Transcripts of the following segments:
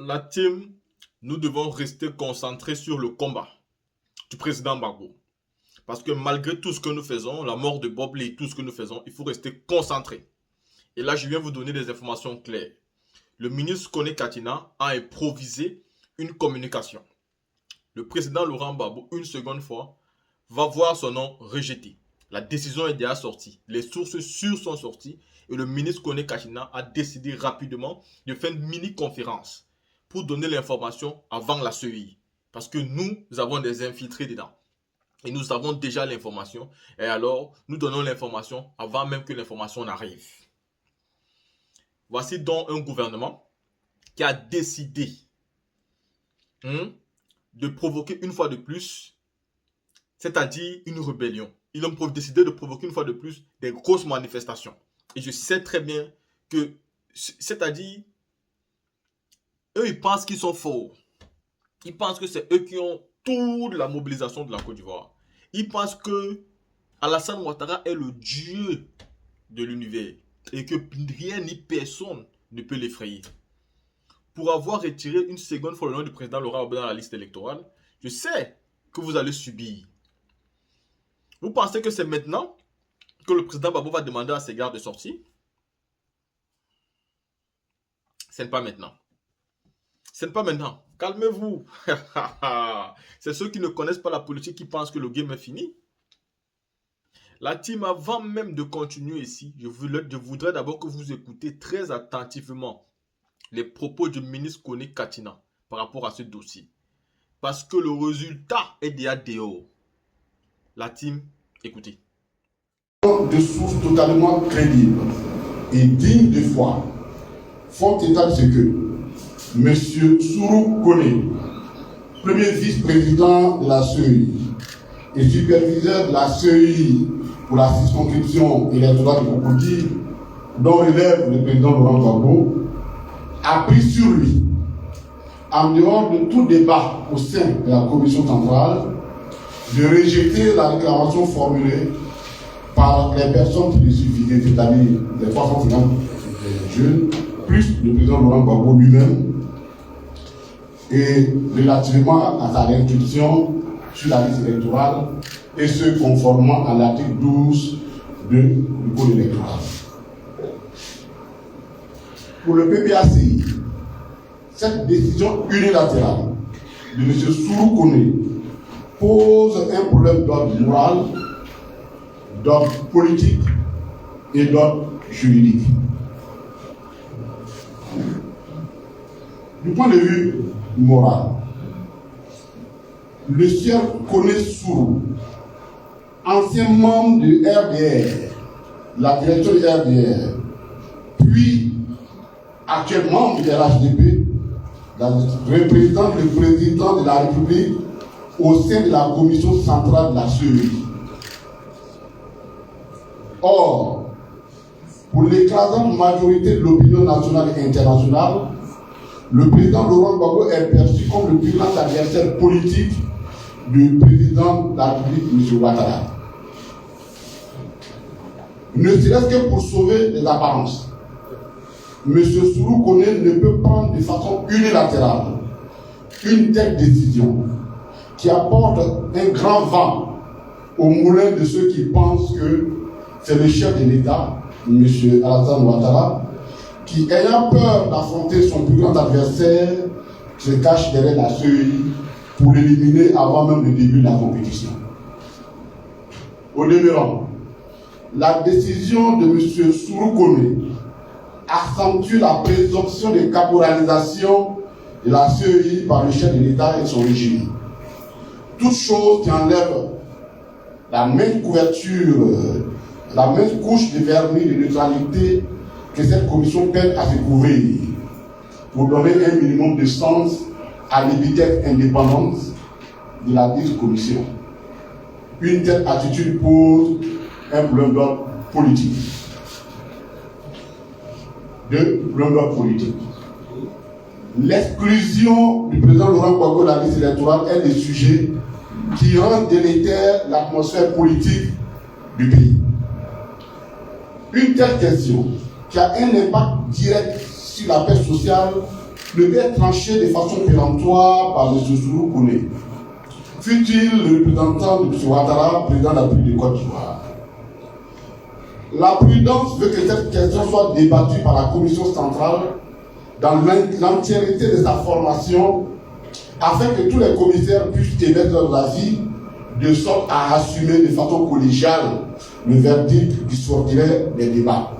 la team, nous devons rester concentrés sur le combat du président Gbagbo. Parce que malgré tout ce que nous faisons, la mort de Bob Lee, tout ce que nous faisons, il faut rester concentré. Et là, je viens vous donner des informations claires. Le ministre Kone Katina a improvisé une communication. Le président Laurent Gbagbo, une seconde fois, va voir son nom rejeté. La décision est déjà sortie. Les sources sûres sont sorties. Et le ministre Kone Katina a décidé rapidement de faire une mini-conférence pour donner l'information avant la CEI. Parce que nous avons des infiltrés dedans. Et nous avons déjà l'information. Et alors, nous donnons l'information avant même que l'information n'arrive. Voici donc un gouvernement qui a décidé de provoquer une fois de plus, c'est-à-dire une rébellion. Ils ont décidé de provoquer une fois de plus des grosses manifestations. Et je sais très bien que, c'est-à-dire, eux, ils pensent qu'ils sont forts. Ils pensent que c'est eux qui ont toute la mobilisation de la Côte d'Ivoire. Ils pensent que Alassane Ouattara est le dieu de l'univers et que rien ni personne ne peut l'effrayer. Pour avoir retiré une seconde fois le nom du président Laurent Gbagbo dans la liste électorale, je sais que vous allez subir. Vous pensez que c'est maintenant que le président Gbagbo va demander à ses gardes de sortir? Ce n'est pas maintenant. Ce n'est pas maintenant. Calmez-vous. C'est ceux qui ne connaissent pas la politique qui pensent que le game est fini. La team, avant même de continuer ici, je voudrais d'abord que vous écoutez très attentivement les propos du ministre Kone Katina par rapport à ce dossier. Parce que le résultat est déjà dehors. La team, écoutez. De sources totalement crédibles et dignes de foi font état de ce que M. Sourou Kone, premier vice-président de la CEI et superviseur de la CEI pour la circonscription électorale de Cocody, dont relève le président Laurent Gbagbo, a pris sur lui, en dehors de tout débat au sein de la commission centrale, de rejeter la déclaration formulée par les personnes qui le suivaient, c'est-à-dire les 350 jeunes, plus le président Laurent Gbagbo lui-même, et relativement à sa inscription sur la liste électorale, et ce conformément à l'article 12 du Code électoral. Pour le PPACI, cette décision unilatérale de M. Sourou Kone pose un problème d'ordre moral, d'ordre politique et d'ordre juridique. Du point de vue moral, le sieur Kone Sourou, ancien membre du RDR, la direction du RDR, puis actuellement du RHDP, représente le président de la République au sein de la commission centrale de la CEI. Or, pour l'écrasante majorité de l'opinion nationale et internationale, le président Laurent Gbagbo est perçu comme le plus grand adversaire politique du président de la République, M. Ouattara. Ne serait-ce que pour sauver les apparences, M. Sourou Kone ne peut prendre de façon unilatérale une telle décision qui apporte un grand vent au moulin de ceux qui pensent que c'est le chef de l'État, M. Alassane Ouattara, qui, ayant peur d'affronter son plus grand adversaire, se cache derrière la CEI pour l'éliminer avant même le début de la compétition. Au demeurant, la décision de M. Sourou Kone accentue la présomption de caporalisation de la CEI par le chef de l'État et son régime. Toute chose qui enlève la même couverture, la même couche de vernis de neutralité que cette commission peine à se couvrir pour donner un minimum de sens à l'épithète indépendante de la dite commission. Une telle attitude pose un problème d'ordre politique. L'exclusion du président Laurent Gbagbo de la liste électorale est le sujet qui rend délétère l'atmosphère politique du pays. Une telle question qui a un impact direct sur la paix sociale devait être tranché de façon péremptoire par M. Sourou Kone. Fut-il le représentant de M. Ouattara, président de la République de Côte d'Ivoire? La prudence veut que cette question soit débattue par la commission centrale dans l'entièreté de sa formation, afin que tous les commissaires puissent émettre leur avis de sorte à assumer de façon collégiale le verdict qui sortirait des débats.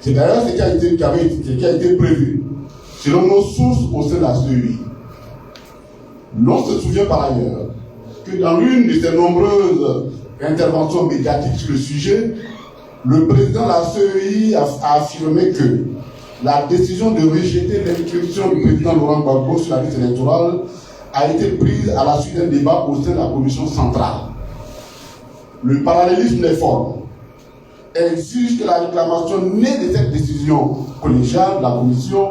C'est d'ailleurs ce qui a été prévu selon nos sources au sein de la CEI. L'on se souvient par ailleurs que dans l'une de ses nombreuses interventions médiatiques sur le sujet, le président de la CEI a affirmé que la décision de rejeter l'inscription du président Laurent Gbagbo sur la liste électorale a été prise à la suite d'un débat au sein de la commission centrale. Le parallélisme des formes exige que la réclamation née de cette décision collégiale de la commission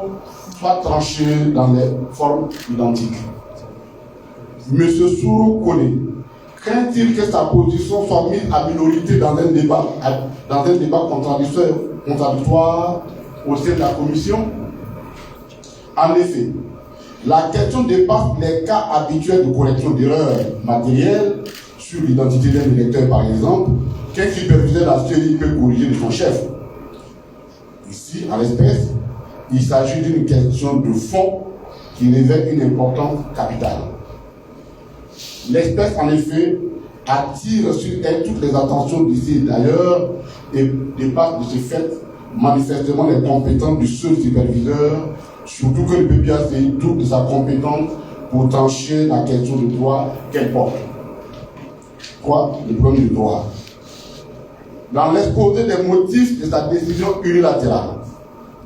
soit tranchée dans les formes identiques. M. Sourou Kone craint-il que sa position soit mise à minorité dans un débat contradictoire au sein de la commission? En effet, la question dépasse les cas habituels de correction d'erreurs matérielles sur l'identité d'un électeur, par exemple, qu'un superviseur de la CEI peut corriger de son chef. Ici, à l'espèce, il s'agit d'une question de fond qui révèle une importance capitale. L'espèce, en effet, attire sur elle toutes les attentions d'ici et d'ailleurs et dépasse de ce fait manifestement les compétences du seul superviseur, surtout que le PPACI doute de sa compétence pour trancher la question de droit qu'elle porte. Quoi? Le problème du droit. Dans l'exposé des motifs de sa décision unilatérale,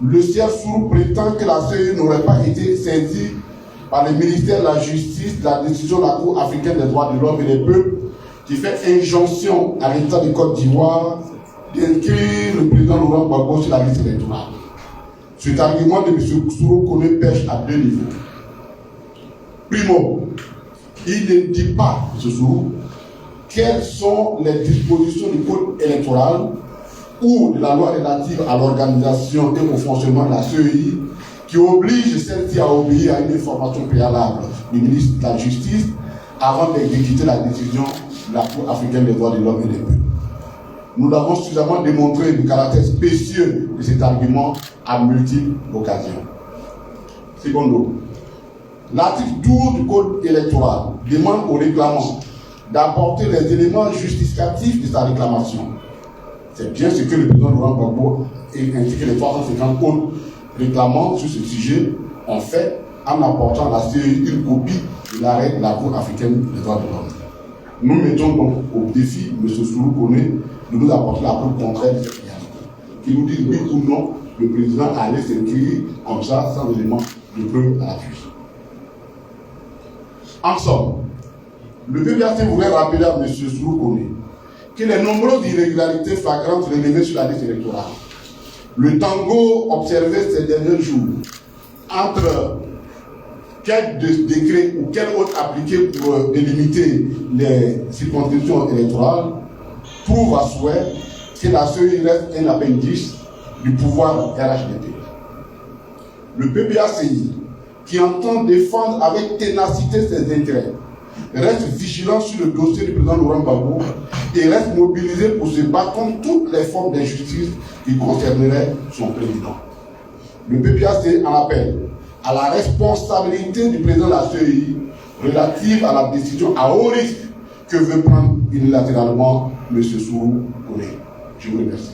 le sieur Sourou prétend que la CEI n'aurait pas été saisie par le ministère de la Justice de la décision de la Cour africaine des droits de l'homme et des peuples qui fait injonction à l'État de Côte d'Ivoire d'inscrire le président Laurent Gbagbo sur la liste électorale. Cet argument de M. Sourou Kone pêche à deux niveaux. Primo, il ne dit pas, M. Sourou, quelles sont les dispositions du code électoral ou de la loi relative à l'organisation et au fonctionnement de la CEI qui oblige celle-ci à obéir à une information préalable du ministre de la Justice avant d'exécuter la décision de la Cour africaine des droits de l'homme et des peuples. Nous l'avons suffisamment démontré le caractère spécieux de cet argument à multiples occasions. Secondo, l'article 12 du Code électoral demande au réclamant d'apporter les éléments justificatifs de sa réclamation. C'est bien ce que le président Laurent Gbagbo ainsi que les 350 autres réclamants sur ce sujet ont fait en apportant à la CEI une copie de l'arrêt de la Cour africaine des droits de l'homme. Nous mettons donc au défi M. Sourou Kone de nous apporter la preuve contraire de cette réalité. Qu'il nous dise oui ou non, le président allait s'inscrire comme ça, sans élément de preuve à l'appui. En somme, le PPAC voudrait rappeler à M. Sourou Kone que les nombreuses irrégularités flagrantes relevées sur la liste électorale, le tango observé ces derniers jours entre quel décret ou quel autre appliqué pour délimiter les circonscriptions électorales prouve à souhait que la CEI reste un appendice du pouvoir RHDP. Le PPACI, qui entend défendre avec ténacité ses intérêts, reste vigilant sur le dossier du président Laurent Gbagbo et reste mobilisé pour se battre contre toutes les formes d'injustice qui concerneraient son président. Le PPAC en appelle à la responsabilité du président de la CEI relative à la décision à haut risque que veut prendre unilatéralement M. Sourou Kone. Je vous remercie.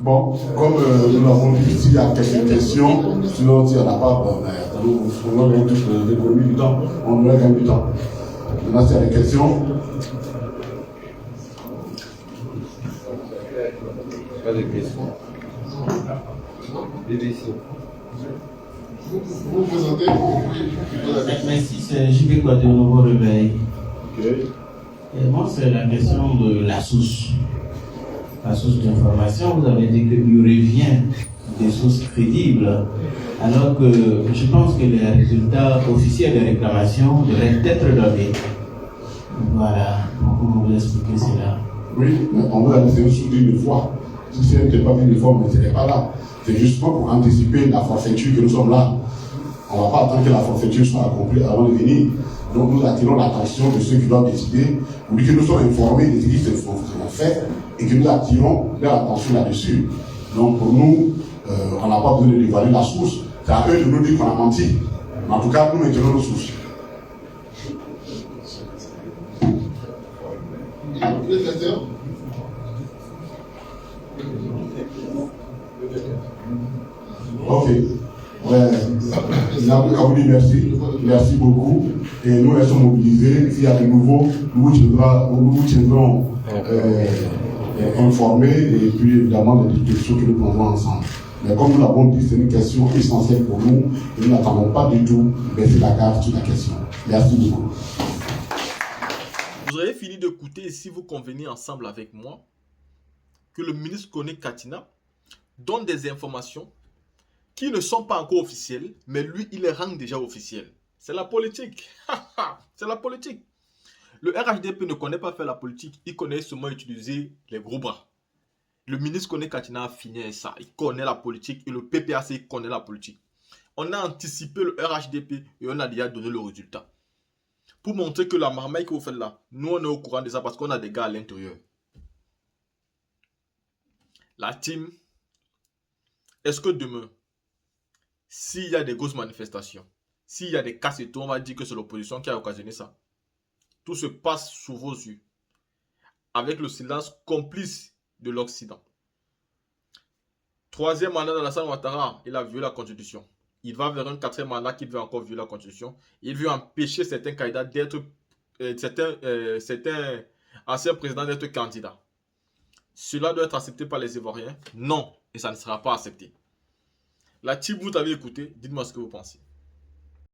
Bon, comme nous l'avons dit ici, il y a quelques questions. Sinon, s'il n'y en a pas, on va tous les économies du temps. On aurait gagné du temps. Maintenant, s'il y a des questions. Pas de questions. Vous présentez. Merci, c'est JB Kouaté, Nouveau Réveil. Okay. Et moi, c'est la question de la source. La source d'information, vous avez dit qu'il revient des sources crédibles, alors que je pense que les résultats officiels de réclamation devraient être donnés. Voilà, comment vous expliquer cela? Oui, mais on vous a laissé sous une fois. Si ce n'était pas une fois, on ne serait pas là. C'est justement pour anticiper la forfaiture que nous sommes là. On ne va pas attendre que la forfaiture soit accomplie avant de venir. Donc nous attirons l'attention de ceux qui doivent décider, pour dire que nous sommes informés de ce qui se fait et que nous attirons leur attention là-dessus. Donc pour nous, on n'a pas besoin de dévoiler la source. C'est à eux de nous dire qu'on a menti. Mais en tout cas, nous maintenons nos sources. Ok. Merci. Merci beaucoup. Et nous restons mobilisés. S'il y a de nouveau, nous vous tiendrons informés et puis évidemment des questions que nous prendrons ensemble. Mais comme nous l'avons dit, c'est une question essentielle pour nous et nous n'attendons pas du tout baisser la garde sur la question. Merci beaucoup. Vous avez fini d'écouter, si vous convenez ensemble avec moi, que le ministre Kone Katina donne des informations qui ne sont pas encore officielles, mais lui, il les rend déjà officielles. C'est la politique. C'est la politique. Le RHDP ne connaît pas faire la politique, il connaît seulement utiliser les gros bras. Le ministre Kone Katina a fini avec ça. Il connaît la politique et le PPAC connaît la politique. On a anticipé le RHDP et on a déjà donné le résultat. Pour montrer que la marmaille que vous faites là, nous on est au courant de ça parce qu'on a des gars à l'intérieur. La team, est-ce que demain, s'il y a des grosses manifestations, s'il y a des casses et tout, on va dire que c'est l'opposition qui a occasionné ça. Tout se passe sous vos yeux, avec le silence complice de l'Occident. Troisième mandat d'Alassane Ouattara, il a violé la Constitution. Il va vers un quatrième mandat qui veut encore violer la Constitution. Il veut empêcher certains candidats d'être, certains anciens présidents d'être candidats. Cela doit être accepté par les Ivoiriens? Non, et ça ne sera pas accepté. La team, vous avez écouté, dites-moi ce que vous pensez.